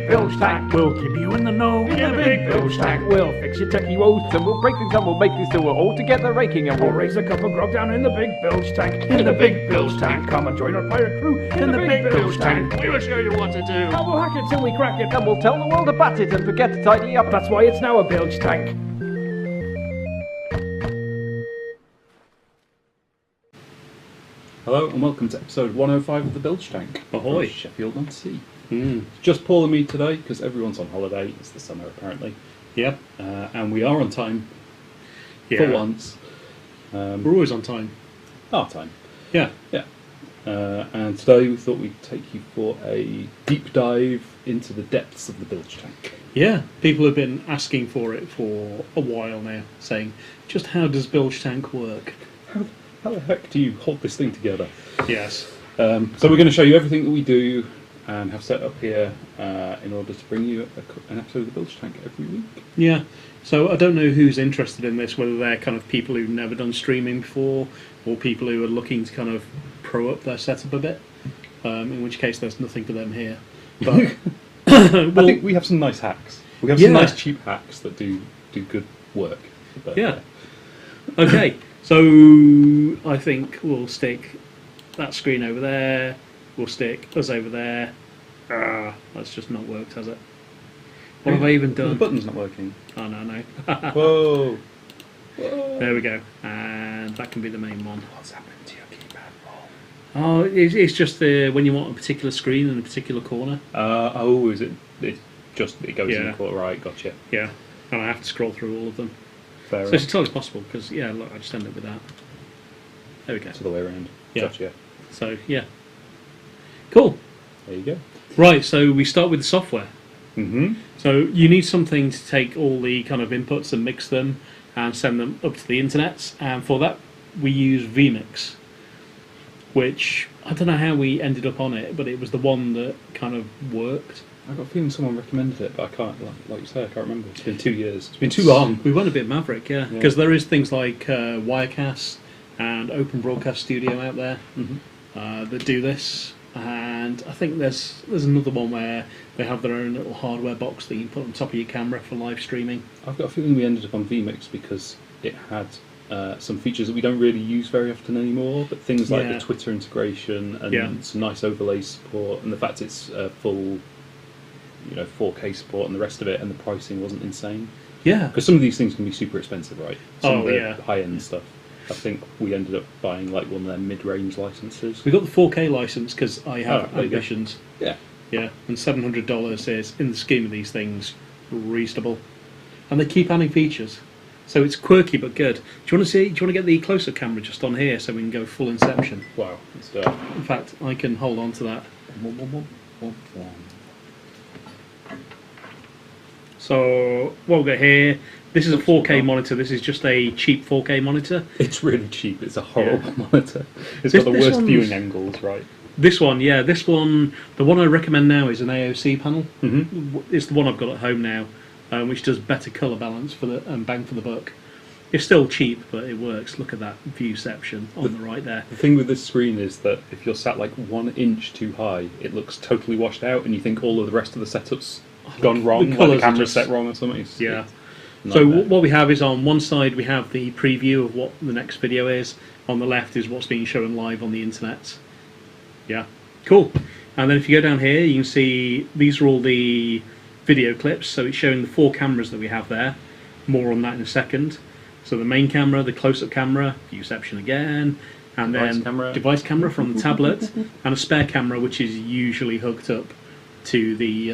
big bilge tank. We'll keep you in the know. In the big bilge tank. We'll fix your techie woes and we'll break things and we'll make things till we're all together raking and We'll we'll raise a cup of grog down in the big bilge tank. In the big bilge tank. Come and join our pirate crew. In the big bilge tank. We will show you what to do. And we'll hack it till we crack it. and we'll tell the world about it and forget to tidy up. That's why it's now a bilge tank. Hello and welcome to episode 105 of the Bilge Tank. Ahoy. From Sheffield on Sea. Just Paul and me today because everyone's on holiday. It's the summer apparently. Yep. And we are on time Yeah. for once. We're always on time. Our time. Yeah. Yeah. And today we thought we'd take you for a deep dive into the depths of the Bilge Tank. Yeah. People have been asking for it for a while now, saying, just how does bilge tank work? How the heck do you hold this thing together? Yes. So we're going to show you everything that we do and have set up here in order to bring you an episode of the Bilge Tank every week. Yeah. So I don't know who's interested in this, whether they're kind of people who've never done streaming before or people who are looking to kind of pro up their setup a bit, in which case there's nothing for them here. But I think we have some nice hacks. We have some nice cheap hacks that do good work. But, Yeah. Okay, so I think we'll stick that screen over there. We'll stick us over there. That's just not worked, has it? What have I even The done? button's not working. Oh, no. Whoa. Whoa. There we go. And that can be the main one. What's happened to your keypad, Paul? Oh, it's just when you want a particular screen in a particular corner. Is it? It goes in Yeah. the corner, right? Gotcha. Yeah, and I have to scroll through all of them. Fair So enough. it's entirely possible, because, yeah, look, I just end up with that. There we go. It's the other way around. Yeah. Gotcha. So, yeah. Cool. There you go. Right, so we start with the software. Mm-hmm. So you need something to take all the kind of inputs and mix them and send them up to the internet. And for that, we use vMix, which I don't know how we ended up on it, but it was the one that kind of worked. I've got a feeling someone recommended it, but I can't, like you say, I can't remember. It's been 2 years. It's been too long. We went a bit maverick, yeah, because there is things like Wirecast and Open Broadcast Studio out there that do this. And I think there's another one where they have their own little hardware box that you can put on top of your camera for live streaming. I've got a feeling we ended up on vMix because it had some features that we don't really use very often anymore, but things like the Twitter integration and some nice overlay support, and the fact it's full, 4K support and the rest of it, and the pricing wasn't insane. Yeah, because some of these things can be super expensive, right? Some of the yeah. high-end stuff. I think we ended up buying like one of their mid-range licenses. we got the 4K license because I have there you go. ambitions. Yeah. Yeah, and $700 is, in the scheme of these things, reasonable, and they keep adding features. So it's quirky but good. Do you want to see? Do you want to get the closer camera just on here so we can go full inception? Wow, let's do it. In fact, I can hold on to that. So what we've got here, this is a 4K monitor. This is just a cheap 4K monitor. It's really cheap. It's a horrible monitor. It's got the This worst one's- viewing angles, right? This one, yeah, this one, the one I recommend now is an AOC panel. Mm-hmm. It's the one I've got at home now, which does better colour balance for the and bang for the buck. It's still cheap, but it works. Look at that viewception on the right there. The thing with this screen is that if you're sat like 1 inch too high, it looks totally washed out, and you think all of the rest of the setup's gone wrong, like colours the are camera's just- set wrong or something. It's Yeah. a So nightmare. what we have is on one side we have the preview of what the next video is. On the left is what's being shown live on the internet. Yeah, cool. And then if you go down here, you can see these are all the video clips. So it's showing the 4 cameras that we have there. More on that in a second. So the main camera, the close-up camera, viewception again, and Device then camera. device camera from the tablet, and a spare camera which is usually hooked up to the.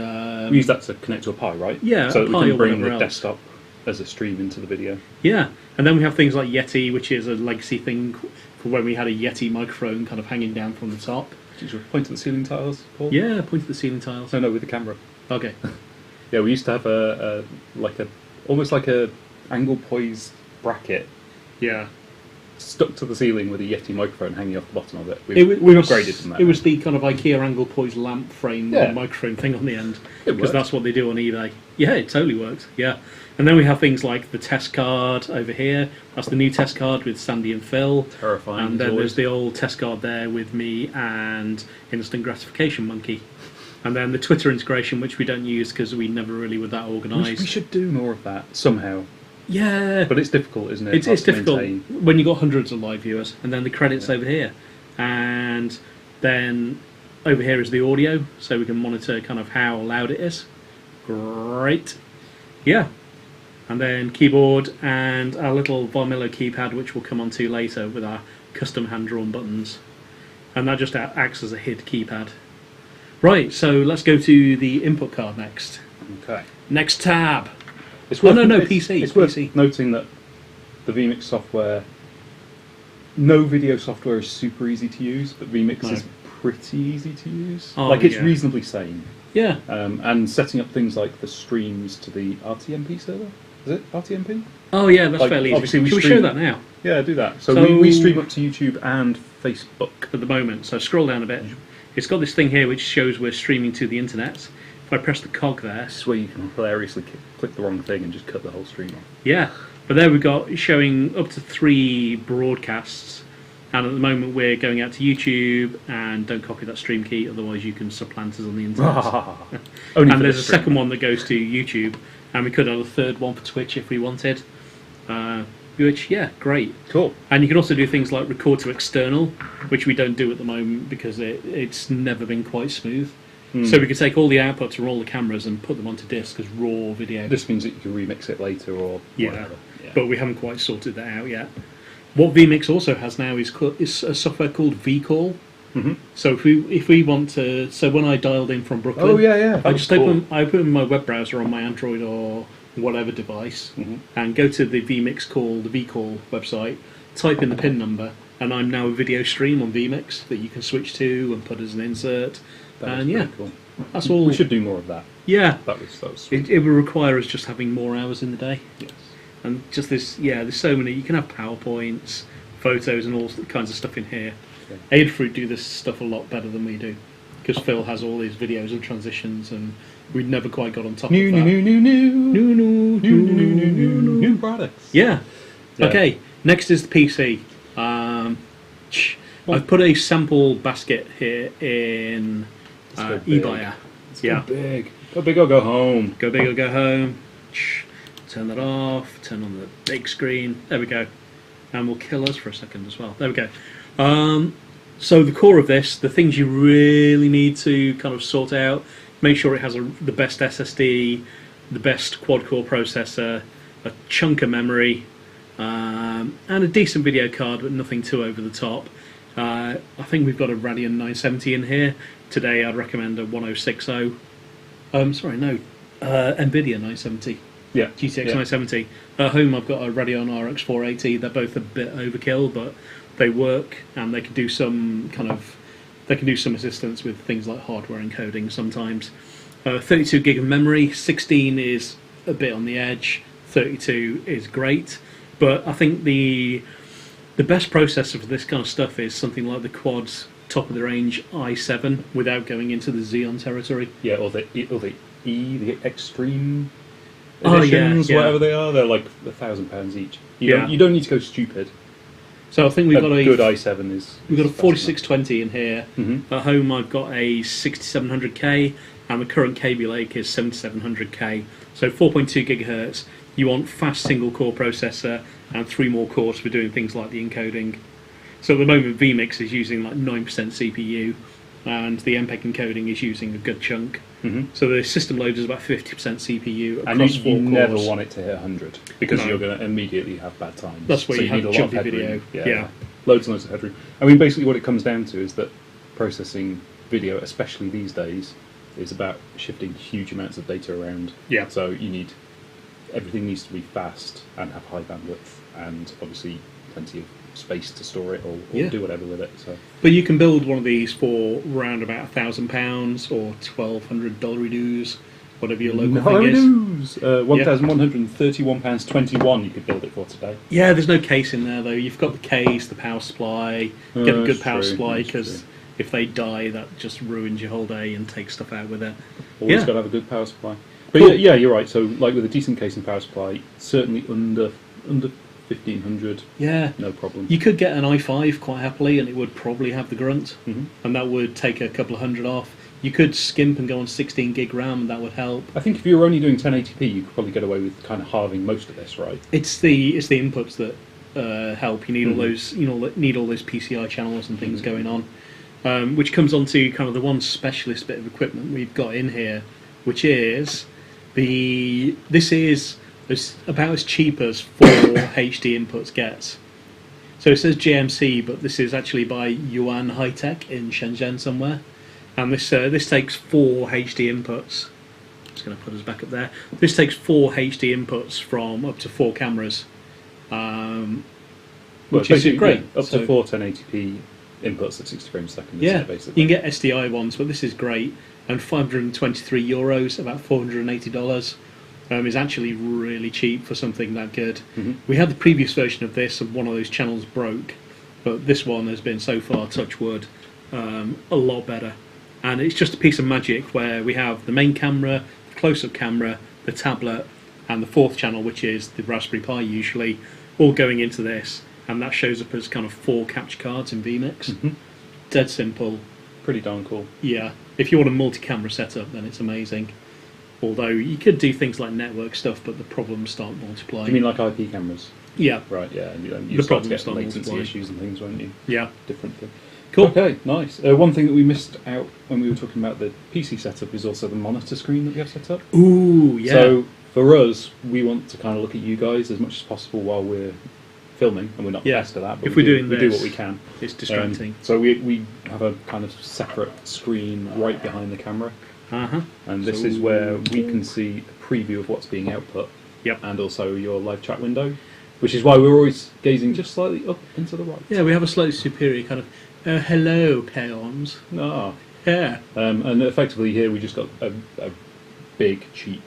We use that to connect to a Pi, right? Yeah, so a that we Pi can or bring whatever the else. desktop as a stream into the video. Yeah, and then we have things like Yeti, which is a legacy thing for when we had a Yeti microphone kind of hanging down from the top. Did you point to the ceiling tiles, Paul? Yeah, point to the ceiling tiles. No, with the camera. Okay. Yeah, we used to have almost like a angle poise bracket Yeah. stuck to the ceiling with a Yeti microphone hanging off the bottom of it. It We've upgraded from that. It was the kind of IKEA angle poise lamp frame with Yeah. a microphone thing on the end. It Because works. that's what they do on eBay. Yeah, it totally works. Yeah. And then we have things like the test card over here. That's the new test card with Sandy and Phil. Terrifying. And as then always. there's the old test card there with me and Instant Gratification Monkey. And then the Twitter integration, which we don't use because we never really were that We organised. should do more of that somehow. Yeah. But it's difficult, isn't it? It's Hard to difficult maintain. when you've got hundreds of live viewers, and then the credits over here. And then over here is the audio, so we can monitor kind of how loud it is. Great. Yeah. And then keyboard and our little Varmillo keypad, which we'll come on to later with our custom hand-drawn buttons. And that just acts as a HID keypad. Right, so let's go to the input card next. Okay. Next tab. It's PC. It's PC. worth noting that the vMix software, no video software is super easy to use, but vMix is pretty easy to use. Oh, it's yeah. reasonably sane. Yeah. And setting up things like the streams to the RTMP server. Is it RTMP? Oh yeah, that's fairly easy. Obviously Should we show that now? Yeah, do that. So, So- we stream up to YouTube and Facebook. At the moment, so scroll down a bit. It's got this thing here which shows we're streaming to the internet. If I press the cog there, This is where you can hilariously click the wrong thing and just cut the whole stream off. yeah. But there we've got showing up to 3 broadcasts, and at the moment we're going out to YouTube. And don't copy that stream key, otherwise you can supplant us on the internet. Only And for there's the a stream. second one that goes to YouTube, and we could have a third one for Twitch if we wanted. Which, yeah, great. Cool. And you can also do things like record to external, which we don't do at the moment because it's never been quite smooth. So we could take all the outputs from all the cameras and put them onto disk as raw video. This means that you can remix it later or whatever. But we haven't quite sorted that out yet. What vMix also has now is a software called vCall. Mm-hmm. So if we want to, so when I dialed in from Brooklyn, Oh, yeah. I just open my web browser on my Android or whatever device, and go to the vMix call, the vCall website, type in the PIN number, and I'm now a video stream on vMix that you can switch to and put as an insert. That And was yeah, pretty cool. that's all. We should do more of that. Yeah, That was sweet. it would require us just having more hours in the day. Yes. And just this, there's so many. You can have PowerPoints, photos, and all kinds of stuff in here. Okay. Adafruit do this stuff a lot better than we do, because Phil has all these videos and transitions, and we'd never quite got on top of that. New products. Yeah. Yeah. Okay. Next is the PC. I've put a sample basket here in go big. eBuyer. Go big. Go big or go home. Go big or go home. Turn that off. Turn on the big screen. There we go. And we'll kill us for a second as well. There we go. So the core of this, the things you really need to kind of sort out, make sure it has the best SSD, the best quad-core processor, a chunk of memory, and a decent video card, but nothing too over the top. I think we've got a Radeon 970 in here. Today I'd recommend a 1060. NVIDIA 970. Yeah. GTX yeah. 970. At home I've got a Radeon RX 480. They're both a bit overkill, but they work, and they can do some assistance with things like hardware encoding sometimes. 32 gig of memory, 16 is a bit on the edge, 32 is great, but I think the best processor for this kind of stuff is something like the Quad's top of the range i7 without going into the Xeon territory. Yeah, or the the Extreme Oh, yeah, editions, yeah. whatever they are. They're like £1,000 each. Yeah. You don't need to go stupid. So I think we've got a good i7 is. We've got a 4620 in here. Mm-hmm. At home I've got a 6700K, and the current Kaby Lake is 7700K. So 4.2 gigahertz. You want fast single core processor and 3 more cores for doing things like the encoding. So at the moment vMix is using like 9% CPU, and the MPEG encoding is using a good chunk. Mm-hmm. So the system load is about 50% CPU across And 4 you cores. never want it to hit 100 because No. you're going to immediately have bad times. That's where So you have need a lot of jumpy headroom. video. Yeah. Loads and loads of headroom. I mean, basically what it comes down to is that processing video, especially these days, is about shifting huge amounts of data around. Yeah. So everything needs to be fast and have high bandwidth, and obviously plenty of space to store it or do whatever with it. So. But you can build one of these for around about £1,000 or $1,200 whatever your local thing is. £1,131.21 you could build it for today. Yeah, there's no case in there though. You've got the case, the power supply. Get a good That's power true, supply, that's because true. if they die, that just ruins your whole day and takes stuff out with it. Always Yeah. got to have a good power supply. But Cool. yeah, you're right. So like with a decent case and power supply, certainly under 1,500, Yeah. no problem. You could get an i5 quite happily, and it would probably have the grunt, Mhm. and that would take a couple of hundred off. You could skimp and go on 16 gig RAM, and that would help. I think if you were only doing 1080p, you could probably get away with kind of halving most of this, right? It's the inputs that help. You need all those need all those PCI channels and things going on, which comes on to kind of the one specialist bit of equipment we've got in here, which is this is about as cheap as 4 HD inputs gets. So it says JMC, but this is actually by Yuan High Tech in Shenzhen somewhere, and this takes 4 HD inputs. Just going to put us back up there. This takes 4 HD inputs from up to 4 cameras, which is great. Yeah, up to 4 1080p inputs at 60 frames a second. Yeah, basically. you can get SDI ones, but this is great. And €523, about $480, is actually really cheap for something that good. We had the previous version of this, and one of those channels broke, but this one has been so far, touch wood, a lot better. And it's just a piece of magic where we have the main camera, the close-up camera, the tablet, and the 4th channel, which is the Raspberry Pi usually, all going into this, and that shows up as kind of 4 capture cards in vMix. Dead simple. Pretty darn cool. Yeah. If you want a multi-camera setup, then it's amazing. Although you could do things like network stuff, but the problems start multiplying. You mean like IP cameras? Yeah. Right, yeah. And you The start to problems get start latency multiplying. issues and things, won't you? Yeah. Different thing. Cool. Okay, nice. One thing that we missed out when we were talking about the PC setup is also the monitor screen that we have set up. Ooh, yeah. So for us, we want to kind of look at you guys as much as possible while we're filming, and we're not the best at that, but if we we're doing we do this, what we can. It's distracting. So we have a kind of separate screen right behind the camera, and this is where we can see a preview of what's being output, and also your live chat window, which is why we're always gazing just slightly up and to the right. Yeah, we have a slightly superior kind of, hello, peons. Ah. Yeah. And effectively here we just got a big, cheap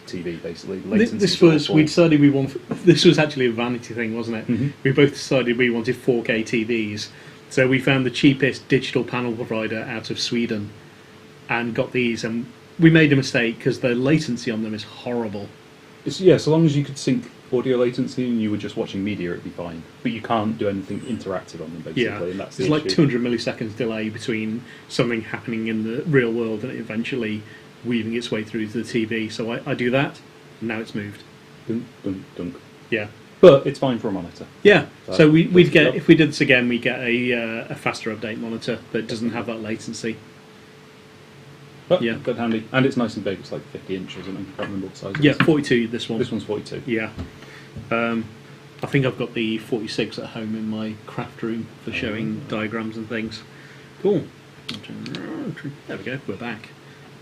TV, basically. This was, we decided we wanted, this was actually a vanity thing, wasn't it? We both decided we wanted 4K TVs, so we found the cheapest digital panel provider out of Sweden and got these, and we made a mistake because the latency on them is horrible. So long as you could sync audio latency and you were just watching media, it'd be fine. But you can't do anything interactive on them, basically. And that's there's like 200 milliseconds delay between something happening in the real world and it eventually weaving its way through to the TV. So I do that, and now it's moved. Dunk, dunk, dunk. Yeah. But it's fine for a monitor. Yeah. So we'd get, if we did this again, we get a faster update monitor that doesn't have that latency. But good handy. And it's nice and big. It's like 50 inches or something. I can't remember what size it is. Yeah, 42 this one. This one's 42. Yeah. I think I've got the 46 at home in my craft room for showing diagrams and things. Cool. There we go. We're back.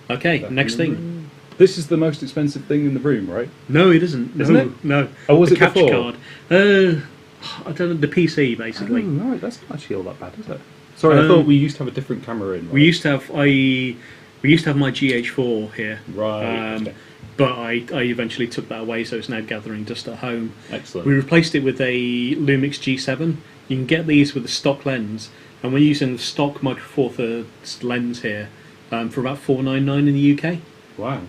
Okay, next thing. This is the most expensive thing in the room, right? No, it isn't. Isn't it? No. Oh, was the it capture before? card. I don't know. The PC basically. Oh, right. That's not actually all that bad, is it? Sorry, I thought we used to have a different camera in. Right? We used to have we used to have my GH4 here. Right. Okay. But I eventually took that away, so it's now gathering dust at home. Excellent. We replaced it with a Lumix G7. You can get these with a stock lens, and we're using the stock Micro Four Thirds lens here for about $499 in the UK. Wow.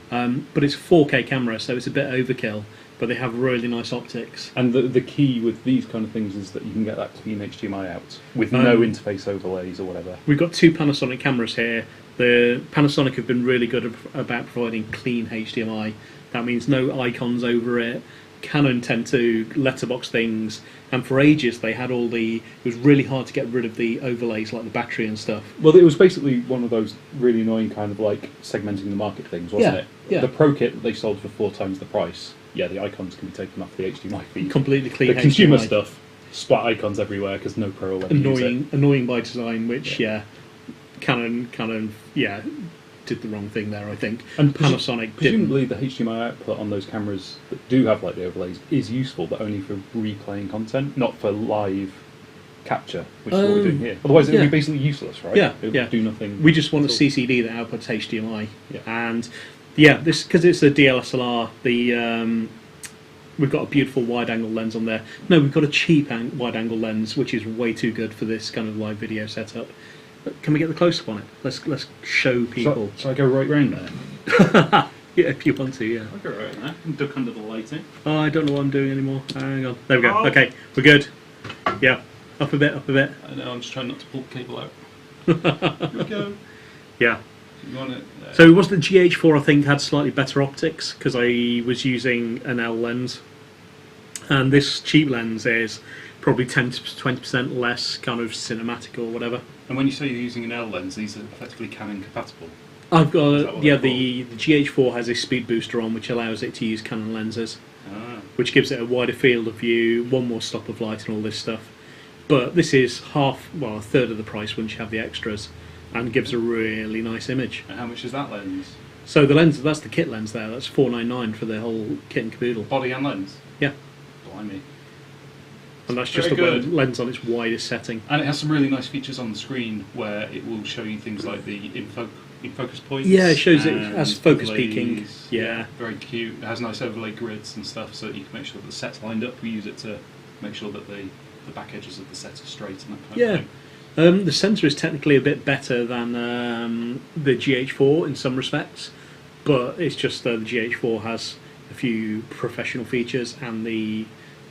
But it's a 4K camera, so it's a bit overkill, but they have really nice optics. And the key with these kind of things is that you can get that to be an HDMI out with no interface overlays or whatever. We've got 2 Panasonic cameras here. The Panasonic have been really good about providing clean HDMI. That means no icons over it. Canon tend to letterbox things, and for ages they had it was really hard to get rid of the overlays like the battery and stuff. Well, it was basically one of those really annoying kind of like segmenting the market things, wasn't it? Yeah. The Pro Kit that they sold for 4 times the price, the icons can be taken off the HDMI feed. Completely clean The consumer HDMI. stuff, splat icons everywhere because no Pro will let you use it. Annoying by design, which Canon did the wrong thing there, I think. And Panasonic presumably the HDMI output on those cameras that do have like the overlays is useful, but only for replaying content, not for live capture, which is what we're doing here. Otherwise, it would be basically useless, right? Yeah, it would do nothing. We just want a CCD that outputs HDMI, Yeah. and this because it's a DLSLR. We've got a beautiful wide-angle lens on there. No, we've got a cheap wide-angle lens, which is way too good for this kind of live video setup. But can we get the close-up on it? Let's show people. Shall I go right round there? Yeah, if you want to, yeah. I'll go right there and duck under the lighting. Oh, I don't know what I'm doing anymore. Hang on. There we go. Okay, we're good. Yeah, up a bit, up a bit. I know, I'm just trying not to pull the cable out. Here we go. Yeah. You want it? So it was the GH4, I think, had slightly better optics because I was using an L lens, and this cheap lens is probably 10 to 20% less kind of cinematic or whatever. And when you say you're using an L lens, these are effectively Canon compatible. I've got the GH4 has a speed booster on, which allows it to use Canon lenses, which gives it a wider field of view, one more stop of light, and all this stuff. But this is a third of the price once you have the extras, and gives a really nice image. And how much is that lens? So the lens, that's the kit lens there. That's $499 for the whole kit and caboodle. Body and lens. Yeah. Blimey. And that's just the lens on its widest setting. And it has some really nice features on the screen where it will show you things like the in focus points. Yeah, it shows it has focus peaking. Yeah. Very cute. It has nice overlay grids and stuff so that you can make sure that the set's lined up. We use it to make sure that the back edges of the set are straight and that kind of thing. The sensor is technically a bit better than the GH4 in some respects, but it's just the GH4 has a few professional features and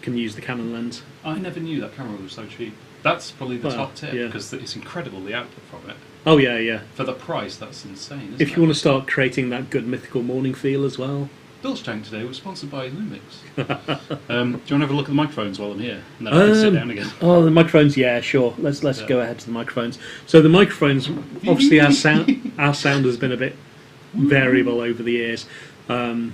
can use the Canon lens. I never knew that camera was so cheap. That's probably the top tip because it's incredible the output from it. Oh yeah. For the price, that's insane. Isn't if you want to start creating that good mythical morning feel as well. Bilge Tank today was sponsored by Lumix. Do you want to have a look at the microphones while I'm here? And then I can sit down again. Oh, the microphones, yeah, sure. Let's go ahead to the microphones. So the microphones, obviously our sound has been a bit variable over the years. And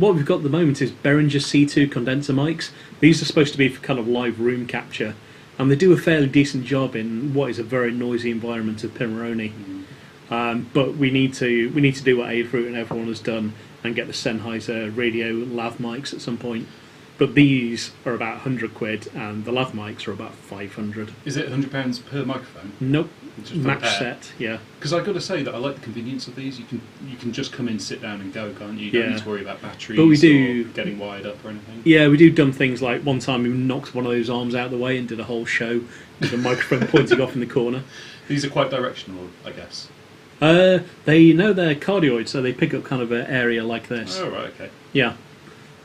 what we've got at the moment is Behringer C2 condenser mics. These are supposed to be for kind of live room capture, and they do a fairly decent job in what is a very noisy environment of Pomerone. But we need to do what Adafruit and everyone has done and get the Sennheiser radio lav mics at some point. But these are about £100, and the lav mics are about £500. Is it £100 per microphone? Nope. Match set, yeah. Because I've got to say that I like the convenience of these. You can just come in, sit down, and go, can't you? You don't need to worry about batteries or getting wired up or anything. Yeah, we do dumb things like one time we knocked one of those arms out of the way and did a whole show with the microphone pointing off in the corner. These are quite directional, I guess. They know they're cardioid, so they pick up kind of an area like this. Oh right, okay. Yeah.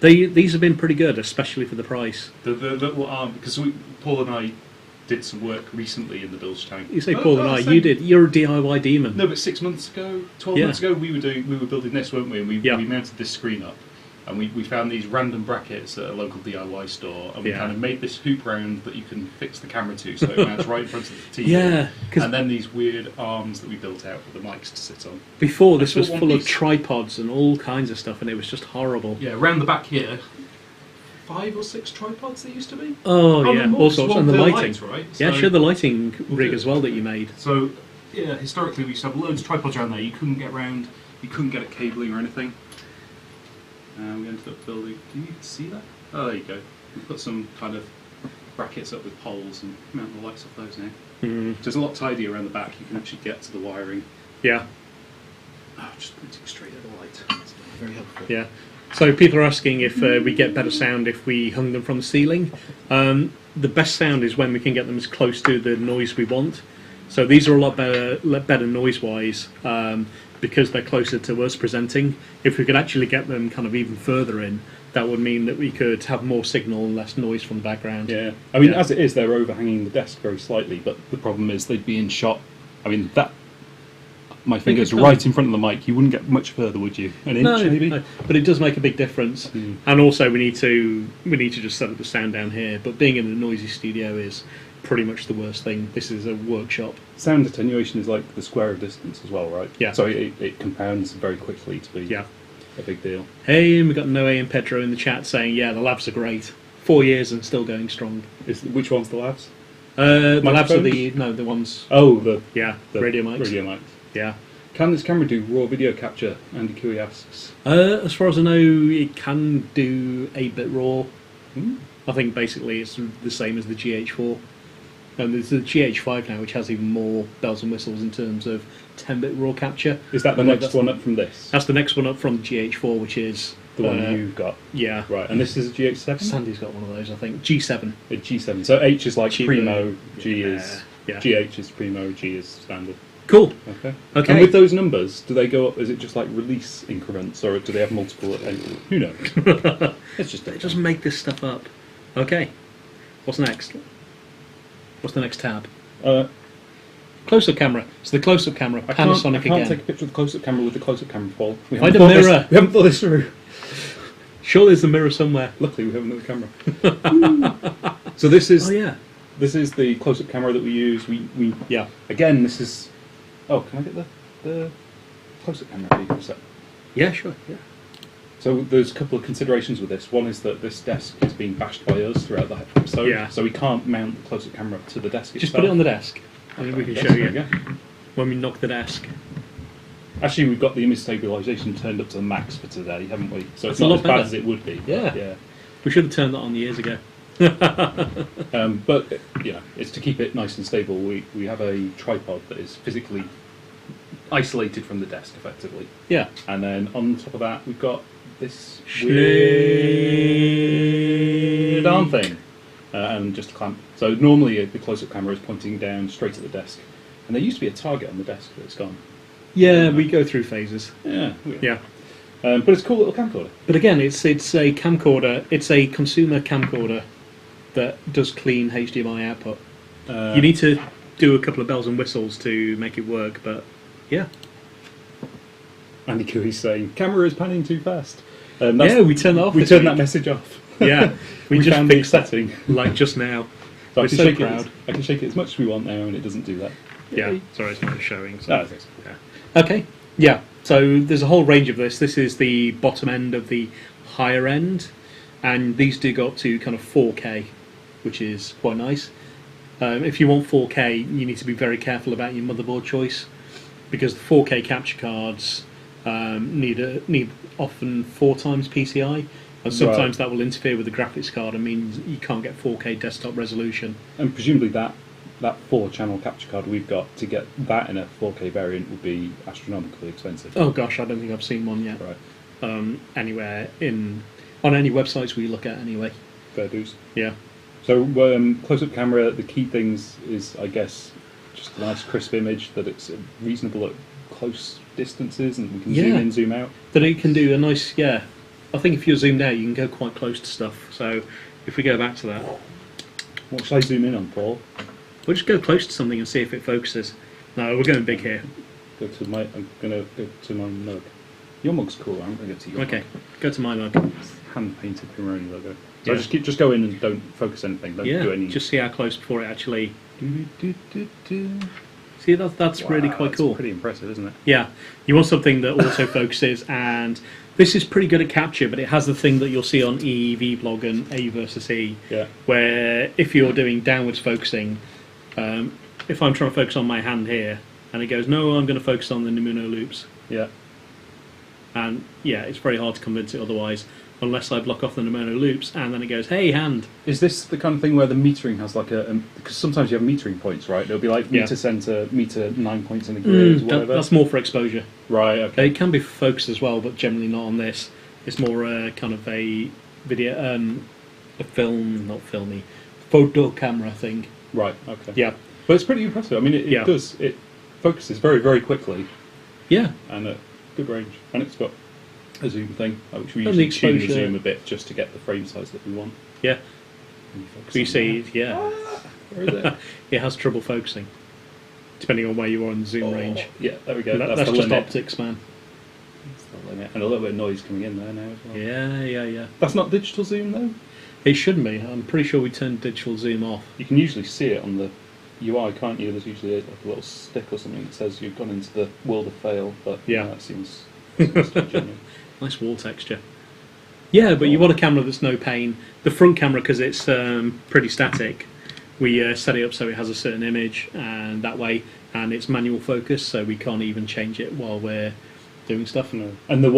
These have been pretty good, especially for the price. The little arm, because Paul and I did some work recently in the Bilge Tank. You say Paul and I, you did. You're a DIY demon. No, but 6 months ago, 12 months ago, we were building this, weren't we? And we mounted this screen up, and we found these random brackets at a local DIY store, and we kind of made this hoop round that you can fix the camera to, so it mounts right in front of the TV. Yeah, and then these weird arms that we built out for the mics to sit on. Before this was full of tripods and all kinds of stuff, and it was just horrible. Yeah, around the back here. 5 or 6 tripods there used to be. Oh yeah, all sorts, and the lighting. Lights, right? Yeah, sure, the lighting rig as well that you made. So yeah, historically we used to have loads of tripods around there. You couldn't get round, you couldn't get it cabling or anything. We ended up building. Can you see that? Oh, there you go. We've got some kind of brackets up with poles and mount the lights off those now. So it's a lot tidier around the back. You can actually get to the wiring. Yeah. Oh, just pointing straight at the light. That's very helpful. Yeah. So people are asking if we get better sound if we hung them from the ceiling. The best sound is when we can get them as close to the noise we want. So these are a lot better noise-wise because they're closer to us presenting. If we could actually get them kind of even further in, that would mean that we could have more signal and less noise from the background. Yeah, I mean, as it is, they're overhanging the desk very slightly, but the problem is they'd be in shot. I mean, my finger's right in front of the mic. You wouldn't get much further, would you? An inch, maybe? No, but it does make a big difference. And also, we need to just set up the sound down here. But being in a noisy studio is pretty much the worst thing. This is a workshop. Sound attenuation is like the square of distance as well, right? Yeah. So it compounds very quickly to be a big deal. Hey, and we've got Noe and Pedro in the chat saying, yeah, the labs are great. 4 years and still going strong. Which one's the labs? The labs are the ones. Oh, the radio mics. Radio mics. Yeah. Can this camera do raw video capture? Andy Cooey asks. As far as I know, it can do 8-bit raw. I think basically it's the same as the GH4. And there's the GH5 now, which has even more bells and whistles in terms of 10-bit raw capture. Is that the next one up from this? That's the next one up from the GH4, which is the one you've got. Yeah. Right, and this is a GH7? Sandy's got one of those, I think. G7. A G7. So H is like primo, G is... Yeah. GH is primo, G is standard. Cool. Okay. And with those numbers, do they go up? Is it just like release increments, or do they have multiple? Who knows? It's just make this stuff up. Okay. What's next? What's the next tab? Close-up camera. So the close-up camera, Panasonic I can't again. take a picture of the close-up camera with the close-up camera, Paul. We Find haven't a thought this- mirror. We haven't thought this through. Sure, there's a mirror somewhere. Luckily, we have another camera. So this is Oh yeah. this is the close-up camera that we use. We Yeah. again. This is. Oh, can I get the close-up camera for a sec? Yeah, sure. Yeah. So there's a couple of considerations with this. One is that this desk is being bashed by us throughout the episode, Yeah. so we can't mount the close-up camera to the desk itself. Just put it on the desk. I mean, we can Yes, show there we you go. when we knock the desk. Actually, we've got the image stabilisation turned up to the max for today, haven't we? So That's it's a not lot as bad better. as it would be. Yeah. Yeah. We should have turned that on years ago. But you know, it's to keep it nice and stable. We have a tripod that is physically isolated from the desk, effectively, Yeah. and then on top of that, we've got this Weird weird arm thing, and just a clamp. So normally the close-up camera is pointing down straight at the desk, and there used to be a target on the desk, but it's gone. Yeah, we go through phases. Yeah, weird. Yeah. But it's a cool little camcorder. But again, it's a camcorder. It's a consumer camcorder that does clean HDMI output. You need to do a couple of bells and whistles to make it work, but yeah. Andy Cooey's saying, camera is panning too fast. Yeah, we turned that off We this turned week. that message off. Yeah, we just found the fixed that, setting. like just now. So I We're can so shake proud. it. I can shake it as much as we want now, and it doesn't do that. Yeah, Yay. sorry, it's not showing. So. No, it's- Yeah. Okay, yeah, so there's a whole range of this. This is the bottom end of the higher end, and these do go up to kind of 4K, which is quite nice. If you want 4K, you need to be very careful about your motherboard choice, because the 4K capture cards need often 4 times PCI, and sometimes that will interfere with the graphics card and means you can't get 4K desktop resolution. And presumably that 4-channel capture card we've got, to get that in a 4K variant would be astronomically expensive. Oh gosh, I don't think I've seen one yet. Right. Anywhere on any websites we look at anyway. Fair dues. Yeah. So close-up camera, the key things is, I guess, just a nice crisp image, that it's reasonable at close distances, and we can zoom in, zoom out. That it can do a nice, yeah. I think if you're zoomed out, you can go quite close to stuff. So if we go back to that, What should I zoom in on, Paul? we'll just go close to something and see if it focuses. No, we're going big here. I'm gonna go to my mug. Your mug's cool. I'm gonna go to your Okay, mug. go to my mug. Hand-painted Pironi logo. So Yeah. just go in and don't focus anything. Don't do any. Just see how close before it actually. See, that's really Wow, quite that's cool. Pretty impressive, isn't it? Yeah, you want something that auto focuses, and this is pretty good at capture, but it has the thing that you'll see on EEV blog and A versus E, Yeah. where if you're doing downwards focusing, if I'm trying to focus on my hand here, and it goes, no, I'm going to focus on the Numino loops, Yeah. and yeah, it's very hard to convince it otherwise, unless I block off the Numino loops, and then it goes, hey, hand. Is this the kind of thing where the metering has like because sometimes you have metering points, right? There'll be like Yeah. meter center, meter 9 points in the grid, whatever. That's more for exposure. Right. Okay. It can be for focus as well, but generally not on this. It's more kind of a video, a film, not filmy, photo camera thing. Right. Okay. Yeah, But it's pretty impressive. I mean, it Yeah. does. It focuses very, very quickly yeah, and at good range, and it's got a zoom thing, which we And the usually tune the exposure. zoom a bit just to get the frame size that we want. yeah. And you focus So you on see, that. yeah, Where is it? it has trouble focusing, depending on where you are in the zoom Oh, range. Yeah, there we go. And That's that's the just limit. optics, man. That's the limit. And a little bit of noise coming in there now as well. Yeah. That's not digital zoom though. It shouldn't be. I'm pretty sure we turned digital zoom off. You can usually see it on the UI, can't you? There's usually like a little stick or something that says you've gone into the world of fail, but Yeah. that seems genuine. Nice wall texture. Yeah, but you want a camera that's no pain. The front camera, because it's pretty static, we set it up so it has a certain image, and that way, and it's manual focus, so we can't even change it while we're doing stuff. No. And the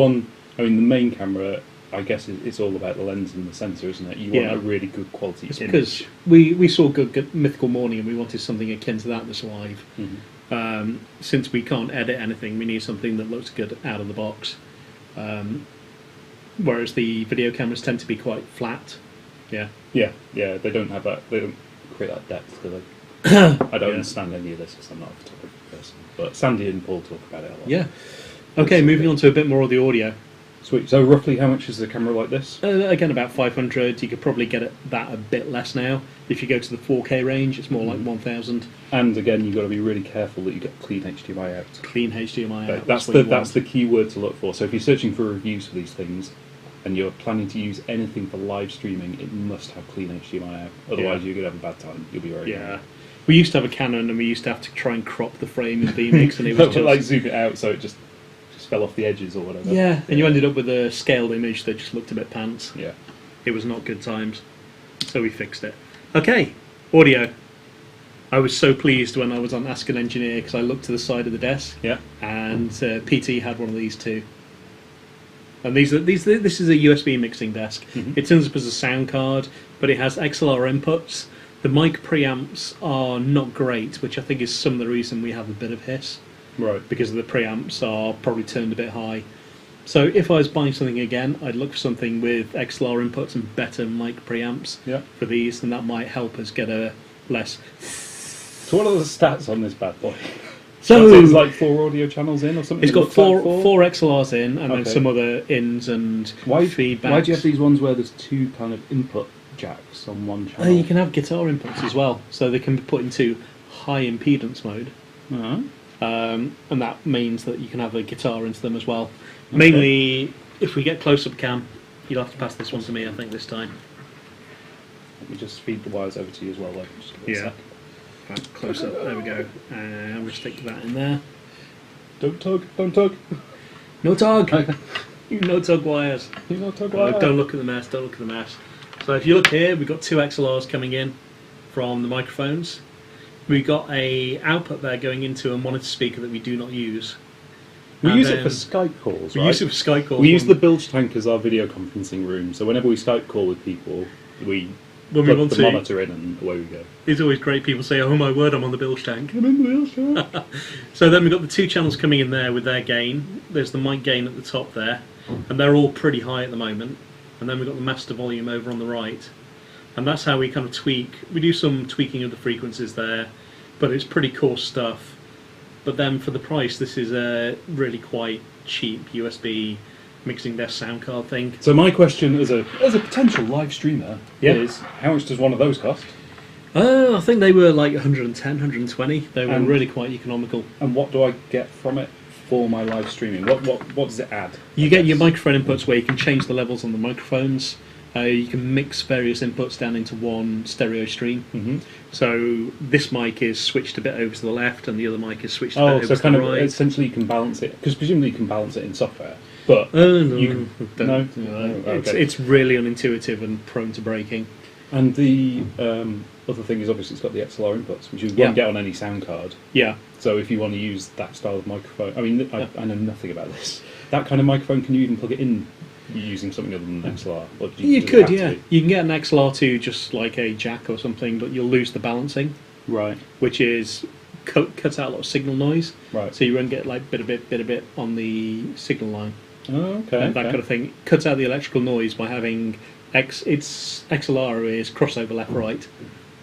main camera, I guess it's all about the lens and the sensor, isn't it? You want Yeah. a really good quality It's image. because we saw good Mythical Morning, and we wanted something akin to that that's live. Mhm. Since we can't edit anything, we need something that looks good out of the box. Whereas the video cameras tend to be quite flat. Yeah. Yeah, they don't have that. They don't create that depth, do they? I don't Yeah. understand any of this because I'm not a photography person. But Sandy and Paul talk about it a lot. Yeah. Okay, moving on to a bit more of the audio. Sweet. So roughly how much is a camera like this? Again, about 500. You could probably get that a bit less now. If you go to the 4K range, it's more like 1,000. And again, you've got to be really careful that you get clean HDMI out. Clean HDMI out. That's the key word to look for. So if you're searching for reviews for these things, and you're planning to use anything for live streaming, it must have clean HDMI out. Otherwise, you're going to have a bad time. You'll be very angry. We used to have a Canon, and we used to have to try and crop the frame in vMix, and it was just like zoom it out so it just fell off the edges or whatever. Yeah, and you ended up with a scaled image that just looked a bit pants. Yeah, it was not good times. So we fixed it. Okay, audio. I was so pleased when I was on Ask an Engineer because I looked to the side of the desk. Yeah, and PT had one of these too. And this is a USB mixing desk. It turns up as a sound card, but it has XLR inputs. The mic preamps are not great, which I think is some of the reason we have a bit of hiss. Right. Because the preamps are probably turned a bit high. So if I was buying something again, I'd look for something with XLR inputs and better mic preamps for these, and that might help us get a less... So what are the stats on this bad boy? So it's like 4 audio channels in or something? It's got four XLRs in, and then some other ins and feedbacks. Why do you have these ones where there's 2 kind of input jacks on one channel? You can have guitar inputs as well, so they can be put into high impedance mode. And that means that you can have a guitar into them as well. Okay. Mainly, if we get close-up cam, you'll have to pass this one to me, I think, this time. Let me just feed the wires over to you as well, though. Just give it a sec. Close up, there we go. And we'll stick that in there. Don't tug, don't tug. No tug! You no tug wires. You no tug wires. Don't look at the mess, don't look at the mess. So if you look here, we've got 2 XLRs coming in from the microphones. We've got a output there going into a monitor speaker that we do not use. We use it for Skype calls, right? We use it for Skype calls. We use the bilge tank as our video conferencing room, so whenever we Skype call with people, we plug the monitor in and away we go. It's always great, people say, oh my word, I'm on the bilge tank. I'm in the bilge tank. So then we've got the 2 channels coming in there with their gain. There's the mic gain at the top there, and they're all pretty high at the moment. And then we've got the master volume over on the right. And that's how we kind of tweak. We do some tweaking of the frequencies there, but it's pretty coarse stuff. But then for the price, this is a really quite cheap USB mixing desk sound card thing. So my question as a potential live streamer is, how much does one of those cost? I think they were like 110, 120. They were really quite economical. And what do I get from it for my live streaming? What does it add? You get your microphone inputs where you can change the levels on the microphones. You can mix various inputs down into one stereo stream. So this mic is switched a bit over to the left, and the other mic is switched a bit over to the right. So kind of essentially you can balance it, because presumably you can balance it in software. But no. It's really unintuitive and prone to breaking. And the other thing is obviously it's got the XLR inputs, which you won't get on any sound card. Yeah. So if you want to use that style of microphone, I mean, I know nothing about this. That kind of microphone, can you even plug it in using something other than an XLR? Or you could, yeah. You can get an XLR to just like a jack or something, but you'll lose the balancing. Right. Which is cuts out a lot of signal noise. Right. So you won't get like bit a bit on the signal line. Oh, okay. And that kind of thing. Cuts out the electrical noise by having its XLR is crossover left right.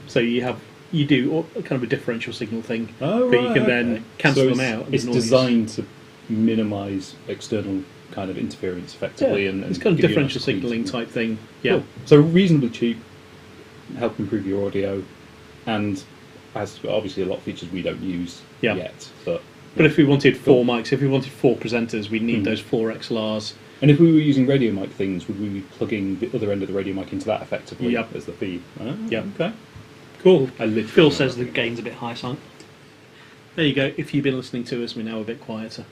So you do kind of a differential signal thing. Oh, but you can then cancel them out. It's designed to minimise external kind of interference effectively. And it's kind of differential signalling type thing. Yeah. Cool. So reasonably cheap, help improve your audio, and has obviously a lot of features we don't use yet. But if we wanted 4 mics, if we wanted 4 presenters, we'd need those 4 XLRs. And if we were using radio mic things, would we be plugging the other end of the radio mic into that effectively as the feed? Yeah. Okay. Cool. Phil says the gain's a bit high, son. There you go. If you've been listening to us, we're now a bit quieter.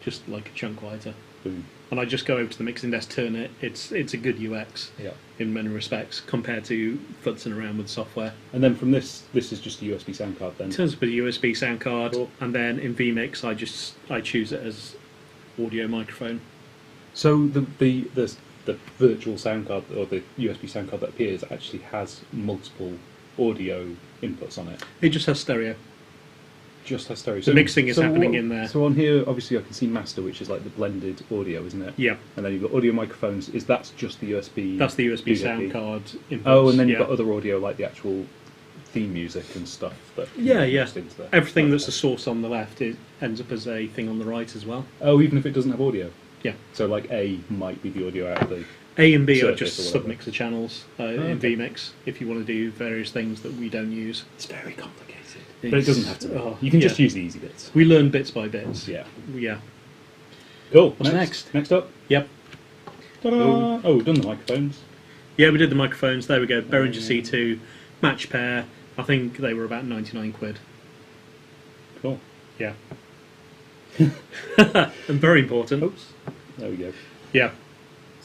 Just like a chunk quieter. Boom. And I just go over to the mixing desk, turn it. It's a good UX in many respects compared to futzing around with software. And then from this is just a USB sound card then? In terms of a USB sound card, and then in vMix I choose it as audio microphone. So the virtual sound card or the USB sound card that appears actually has multiple audio inputs on it? It just has stereo. Just has stereo. The mixing is happening in there. So on here, obviously, I can see master, which is like the blended audio, isn't it? Yeah. And then you've got audio microphones. That's just the USB? That's the USB sound card inputs. Oh, and then you've got other audio, like the actual theme music and stuff. That into there. Everything that's a source on the left ends up as a thing on the right as well. Oh, even if it doesn't have audio? Yeah. So like A might be the audio out of the... A and B are Surface just or whatever. submixer channels in vMix if you want to do various things that we don't use. It's very complicated. But it doesn't have to be. Oh, You can yeah. just use the easy bits. We learn bits by bits. Yeah. Yeah. Cool. What's next? Next up. Yep. Ta-da! Oh, we've done the microphones. Yeah, we did the microphones. There we go. Behringer C2, match pair. I think they were about 99 quid. Cool. Yeah. And very important. Oops. There we go. Yeah.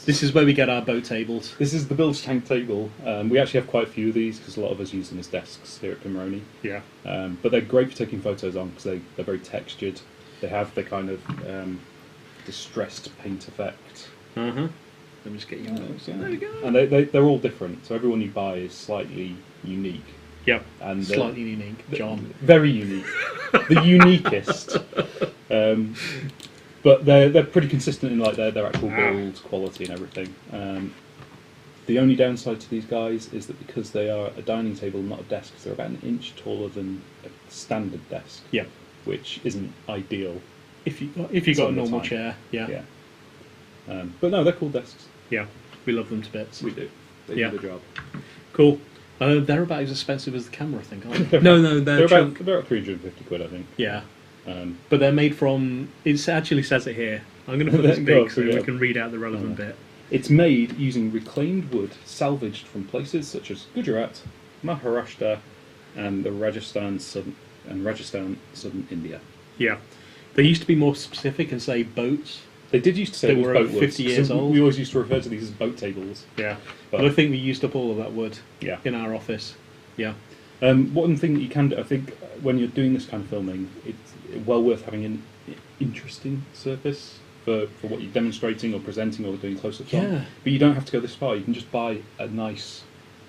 This is where we get our boat tables. This is the Bilge Tank table. We actually have quite a few of these because a lot of us use them as desks here at Pimoroni. Yeah. But they're great for taking photos on because they're very textured. They have the kind of distressed paint effect. Uh-huh. Let me just get you those. There we go. And they're all different. So everyone you buy is slightly unique. Yep. And Slightly unique. John. Very unique. The uniquest. But they're pretty consistent in like their actual build quality and everything. The only downside to these guys is that because they are a dining table, not a desk, they're about an inch taller than a standard desk. Yeah. Which isn't ideal. If you got Some a of the normal time. chair, yeah. Yeah. But no, they're cool desks. Yeah. We love them to bits. We do. They Yeah. do the job. Cool. They're about as expensive as the camera, I think, aren't they? No, They're chunk. about 350 quid, I think. Yeah. Um, But they're made from... It actually says it here. I'm going to put this Go, big so yeah. we can read out the relevant bit. It's made using reclaimed wood salvaged from places such as Gujarat, Maharashtra, and the Rajasthan southern India. Yeah. They used to be more specific and say boats. They did used to say They it was were boat over woods, 50 years so old. We always used to refer to these as boat tables. Yeah. But- But I think we used up all of that wood Yeah. in our office. Yeah. One thing that you can do, I think, when you're doing this kind of filming, it's well worth having an interesting surface for what you're demonstrating or presenting or doing close-ups on. Yeah. But you don't have to go this far. You can just buy a nice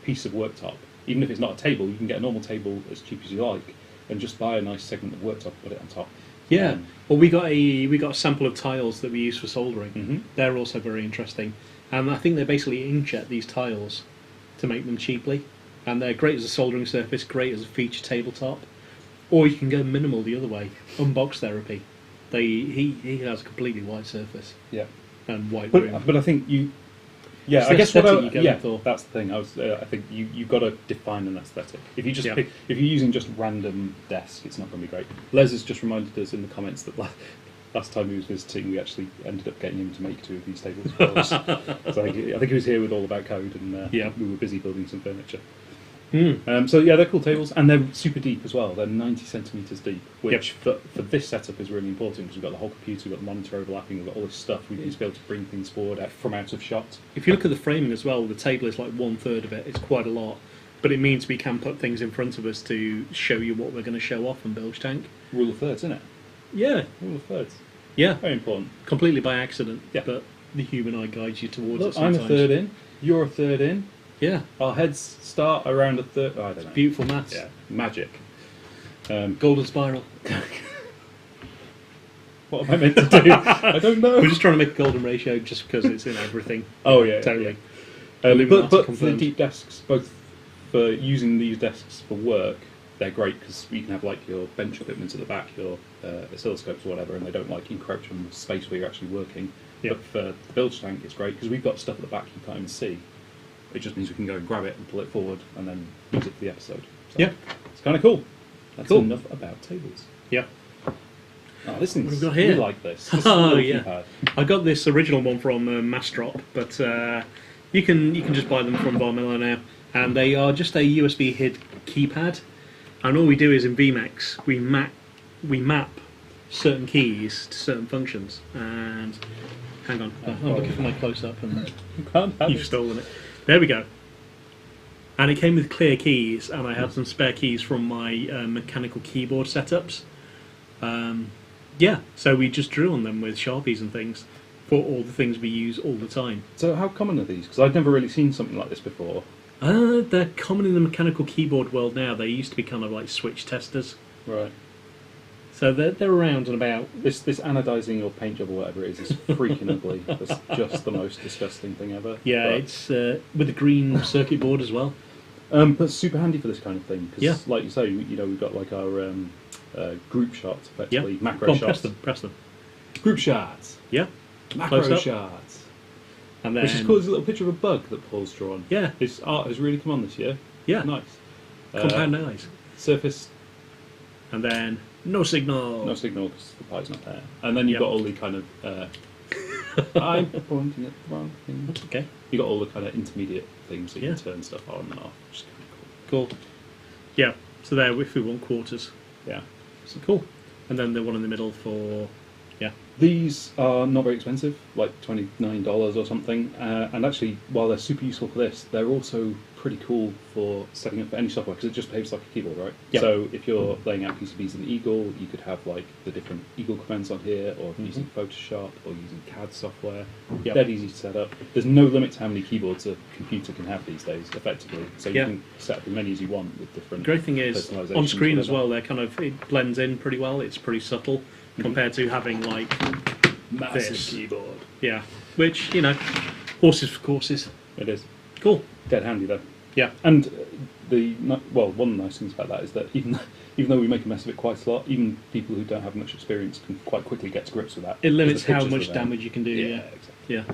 piece of worktop. Even if it's not a table, you can get a normal table as cheap as you like, and just buy a nice segment of worktop and put it on top. Yeah. Well, we got a sample of tiles that we use for soldering. Mhm. They're also very interesting, and I think they basically inkjet these tiles to make them cheaply, and they're great as a soldering surface, great as a feature tabletop, or you can go minimal the other way, unbox therapy. He has a completely white surface Yeah. and white room. But I think you... Yeah, It's I the guess what aesthetic you're going for. that's the thing. I think you've got to define an aesthetic. If you just Yeah. if you're using just random desk, it's not going to be great. Les has just reminded us in the comments that last time he was visiting, we actually ended up getting him to make 2 of these tables for us. So I think he was here with All About Code, and Yeah. we were busy building some furniture. Mm. So yeah, they're cool tables, and they're super deep as well. They're 90 centimeters deep, which for this setup is really important because we've got the whole computer, we've got the monitor overlapping, we've got all this stuff. We need to be able to bring things forward from out of shot. If you look at the framing as well, the table is like 1/3 of it. It's quite a lot, but it means we can put things in front of us to show you what we're going to show off on Bilge Tank. Rule of thirds, isn't it? Yeah, Rule of thirds. yeah, Very important. completely by accident. Yeah. But the human eye guides you towards Look, it sometimes. I'm a third in. You're a third in. Yeah, Our heads start around a third. I don't know. beautiful maths. Yeah, magic. Golden spiral. What am I meant to do? I don't know. We're just trying to make a golden ratio just because it's in everything. Oh yeah, Totally. yeah. Illuminati But for the confirmed. deep desks, both for using these desks for work, they're great because you can have like your bench equipment at the back, your oscilloscopes or whatever, and they don't like encroach on the space where you're actually working. Yeah. But for the Bilge Tank, it's great because we've got stuff at the back you can't even see. It just means we can go and grab it and pull it forward and then use it for the episode. So Yeah. it's kind of cool. That's Cool. enough about tables. Yeah. Oh, this thing's, What have we got here? we like this. This is Oh, a little yeah. keypad. I got this original one from Mastrop, but you can just buy them from Varmilla now, and they are just a USB HID keypad. And all we do is in vMix we map certain keys to certain functions. And hang on, I'm looking for my close up, and You can't have you've it. stolen it. There we go. And it came with clear keys, and I had some spare keys from my mechanical keyboard setups. Yeah, so we just drew on them with Sharpies and things for all the things we use all the time. So how common are these? Because I've never really seen something like this before. They're common in the mechanical keyboard world now. They used to be kind of like switch testers. Right. So they're around and about. This anodizing or paint job or whatever it is freaking ugly. It's just the most disgusting thing ever. Yeah, But, it's with a green circuit board as well. but it's super handy for this kind of thing. Because, Yeah. like you say, we've got like our group shots, Yeah, effectively macro Go on, shots. press them. Group shots. Yeah, Macro close up. shots. And then, Which is cool. There's a little picture of a bug that Paul's drawn. Yeah. His art has really come on this year. Yeah. Nice. Compound eyes. Surface, And then no signal. no signal because the pie's not there. And then you've Yep. got all the kind of... I'm pointing at the wrong thing. That's okay. You've got all the kind of intermediate things that you Yeah. can turn stuff on and off, which is kind of cool. Cool. Yeah. So there, if we want quarters. Yeah. So cool. And then the one in the middle for, yeah. These are not very expensive, like $29 or something. And actually, while they're super useful for this, they're also pretty cool for setting up for any software because it just behaves like a keyboard, right? Yep. So if you're laying out PCBs in Eagle, you could have like the different Eagle commands on here, or using Photoshop or using CAD software. Yep. Dead easy to set up. There's no limit to how many keyboards a computer can have these days, effectively. So you Yeah. can set up as many as you want with different. The great thing is, personalizations, on screen as whatever. well, it blends in pretty well. It's pretty subtle compared to having like, Massive this. keyboard. yeah, which, you know, horses for courses. It is Cool. dead handy though. Yeah. And one of the nice things about that is that even though we make a mess of it quite a lot, even people who don't have much experience can quite quickly get to grips with that. It limits because the how pictures much are there. damage you can do. Yeah. Exactly. Yeah.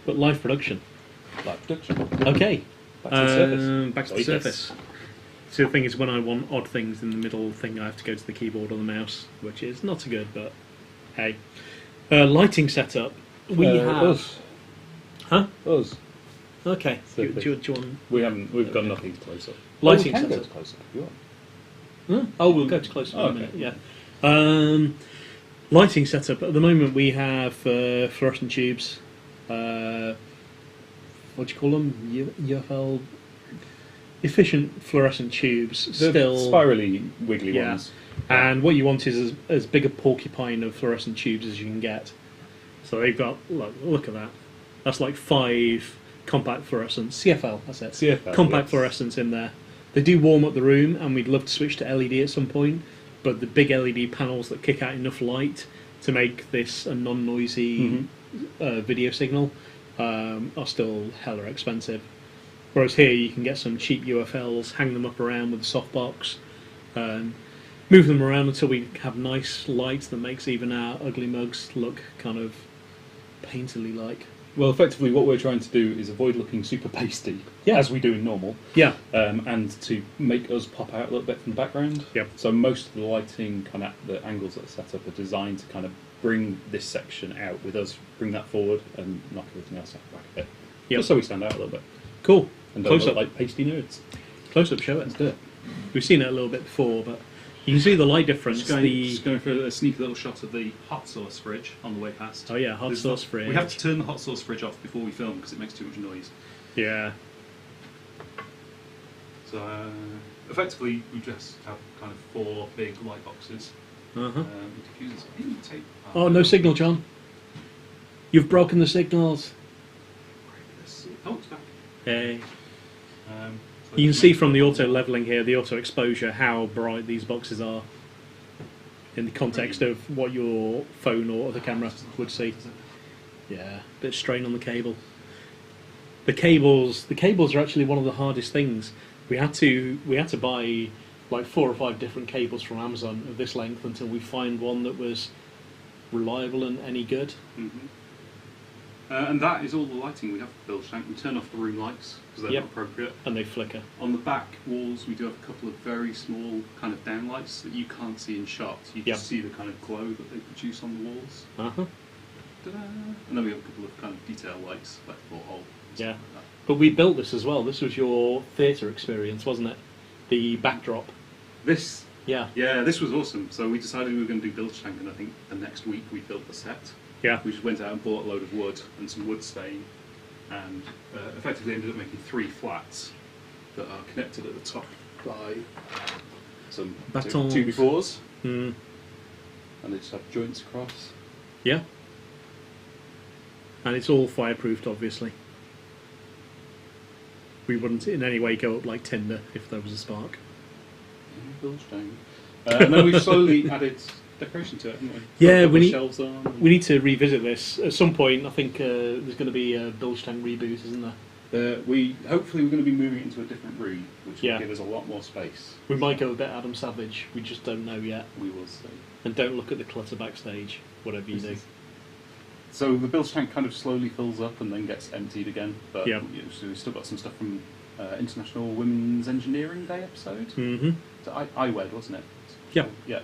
But live production. Like production. Okay. Back to the surface. Back to the surface. So the thing is, when I want odd things in the middle thing, I have to go to the keyboard or the mouse, which is not so good, but hey. Lighting setup. We have... us. Huh? Us. Okay. Do you Surface. want... We've got nothing to close up. Lighting we can go setup. to close up if you want. Huh? Oh, we'll go to close up Oh, in a okay. minute, yeah. Lighting setup. At the moment, we have fluorescent tubes. What do you call them? UFL... Efficient fluorescent tubes. The Still... spirally, wiggly Yeah. ones. And what you want is as big a porcupine of fluorescent tubes as you can get. So they've got, look at that. That's like 5 compact fluorescents. CFL, that's it. CFL, compact yes. fluorescents in there. They do warm up the room, and we'd love to switch to LED at some point, but the big LED panels that kick out enough light to make this a non-noisy video signal are still hella expensive. Whereas here you can get some cheap UFLs, hang them up around with a softbox, move them around until we have nice light that makes even our ugly mugs look kind of painterly like. Well, effectively, what we're trying to do is avoid looking super pasty, Yeah. as we do in normal, Yeah. and to make us pop out a little bit from the background. Yep. So most of the lighting, kind of the angles that are set up, are designed to kind of bring this section out with us, bring that forward, and knock everything else out the back a bit. Yep. Just so we stand out a little bit Cool. and don't Close look up. like pasty nerds. Close up, show it. Let's do it. We've seen it a little bit before, but you can see the light difference. Just going for a sneaky little shot of the hot sauce fridge on the way past. Oh yeah, hot There's sauce not- fridge. We have to turn the hot sauce fridge off before we film because it makes too much noise. Yeah. So effectively, we just have kind of 4 big light boxes. Uh-huh. Diffusers. I didn't take. Oh, no signal, John. You've broken the signals. Oh, it's back. Hey. So You can just see make from the sure- auto leveling here, the auto exposure, how bright these boxes are in the context of what your phone or other camera would see. Yeah, bit of strain on the cable. The cables are actually one of the hardest things. We had to buy like 4 or 5 different cables from Amazon of this length until we find one that was reliable and any good. Mhm. And that is all the lighting we have for the bilge tank. We turn off the room lights because they're Yep. not appropriate. And they flicker. On the back walls, we do have a couple of very small kind of downlights that you can't see in shot. You Yep. just see the kind of glow that they produce on the walls. Uh-huh. Ta-da! And then we have a couple of kind of detail lights, like the porthole. and stuff Yeah. like that. But we built this as well. This was your theatre experience, wasn't it? The backdrop. This, Yeah. yeah, this was awesome. So we decided we were going to do bilge tank, and I think the next week we built the set. Yeah. We just went out and bought a load of wood and some wood stain, and effectively ended up making 3 flats that are connected at the top by some Batons. 2x4s, Mm. And they just have joints across. Yeah. And it's all fireproofed, obviously. We wouldn't in any way go up like tinder if there was a spark. Bilge tank. And then we've slowly added decoration to it, haven't we? Yeah, Put a couple we of need- shelves on. We need to revisit this at some point. I think there's going to be a Bilge Tank reboot, isn't there? Hopefully we're going to be moving it into a different room, which Yeah. will give us a lot more space. We might go a bit Adam Savage. We just don't know yet. We will see. And don't look at the clutter backstage, whatever you do. So the bilge tank kind of slowly fills up and then gets emptied again. But Yeah. so we've still got some stuff from International Women's Engineering Day episode. Mm-hmm. So IWED, wasn't it? Yeah. Yeah.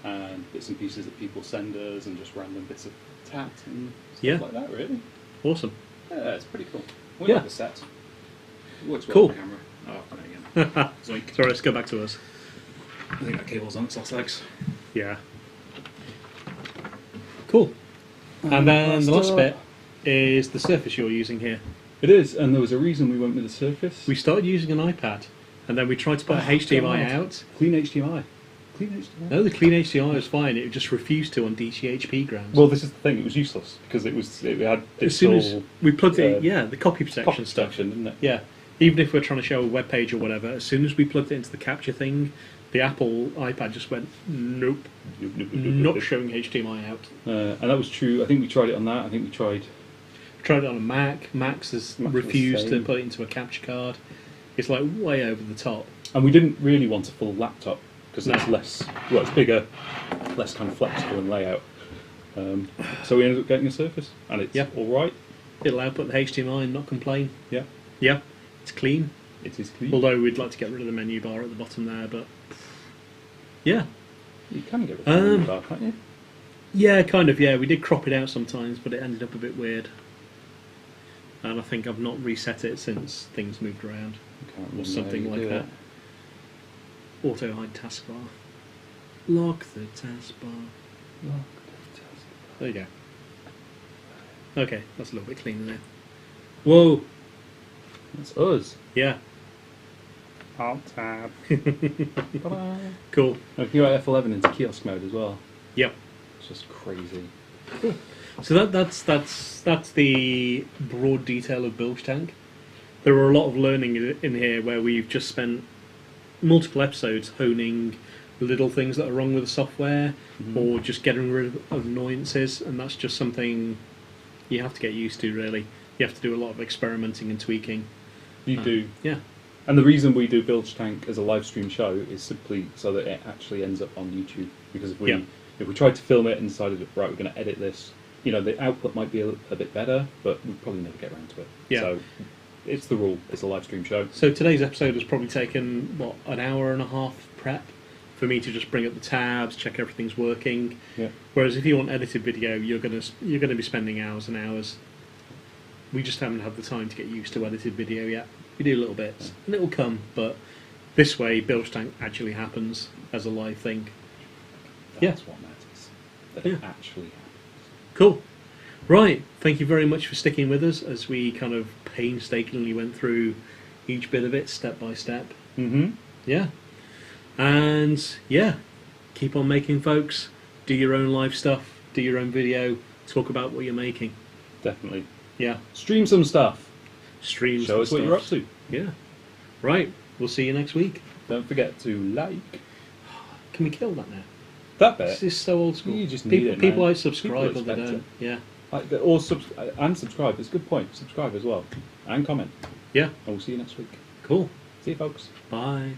And bits and pieces that people send us, and just random bits of tat and stuff like that. Really. Awesome. Yeah, it's pretty cool. We Yeah. like the set. It works well Cool. on the camera. Oh, I've done it again. Zoink. Sorry, let's go back to us. I think that cable's on its last legs. Yeah. Cool. And then the last bit is the Surface you're using here. It is, and there was a reason we went with the Surface. We started using an iPad, and then we tried to put HDMI God. out. Clean HDMI. Clean HDMI. No, the clean HDMI was fine. It just refused to on DCHP grounds. Well, this is the thing. It was useless because it had as soon as digital we plugged it, uh, the copy protection copy stuff. protection, didn't it? Yeah, even if we're trying to show a web page or whatever, as soon as we plugged it into the capture thing, the Apple iPad just went, nope, not showing HDMI out. And that was true. I think we tried it on that. I think we tried. Tried it on a Mac. Max has Mac was refused the to same. put it into a capture card. It's like way over the top. And we didn't really want a full laptop because it's No. less. Well, it's bigger, less kind of flexible in layout. So we ended up getting a Surface, and it's all right. It'll output the HDMI and not complain. Yeah, Yeah, it's clean. it is clean. Although we'd like to get rid of the menu bar at the bottom there, but yeah. You can get rid of the bar, can't you? Yeah, kind of, yeah. We did crop it out sometimes, but it ended up a bit weird. And I think I've not reset it since things moved around. I can't Or remember something how you like do that. it. Auto hide taskbar. Lock the taskbar. There you go. Okay, that's a little bit cleaner there. Whoa! That's us. Yeah, Alt tab. cool. I can go F11 into kiosk mode as well. Yep. It's just crazy. So that's the broad detail of Bilge Tank. There are a lot of learning in here where we've just spent multiple episodes honing little things that are wrong with the software, or just getting rid of annoyances, and that's just something you have to get used to. Really, you have to do a lot of experimenting and tweaking. You do. Yeah. And the reason we do Bilge Tank as a live stream show is simply so that it actually ends up on YouTube. Because if we tried to film it and decided, right, we're going to edit this, the output might be a bit better, but we'd probably never get around to it. Yeah. So it's the rule. It's a live stream show. So today's episode has probably taken an hour and a half prep for me to just bring up the tabs, check everything's working. Yeah. Whereas if you want edited video, you're gonna be spending hours and hours. We just haven't had the time to get used to edited video yet. We do little bits, and it'll come. But this way, Bilge Tank actually happens as a live thing. That's what matters. That it Yeah. actually happens. Cool. Right. Thank you very much for sticking with us as we kind of painstakingly went through each bit of it step by step. Mm-hmm. Yeah. And yeah, keep on making, folks. Do your own live stuff. Do your own video. Talk about what you're making. Definitely. Yeah. Stream some stuff. Streams. Show and us what you're up stuff. to. Yeah. Right. We'll see you next week. Don't forget to like. Can we kill that now? That This bit. is so old school. You just need people it, people man. either subscribe People or they expect don't. Yeah. Or and subscribe. It's a good point. Subscribe as well. And comment. Yeah. And we'll see you next week. Cool. See you, folks. Bye.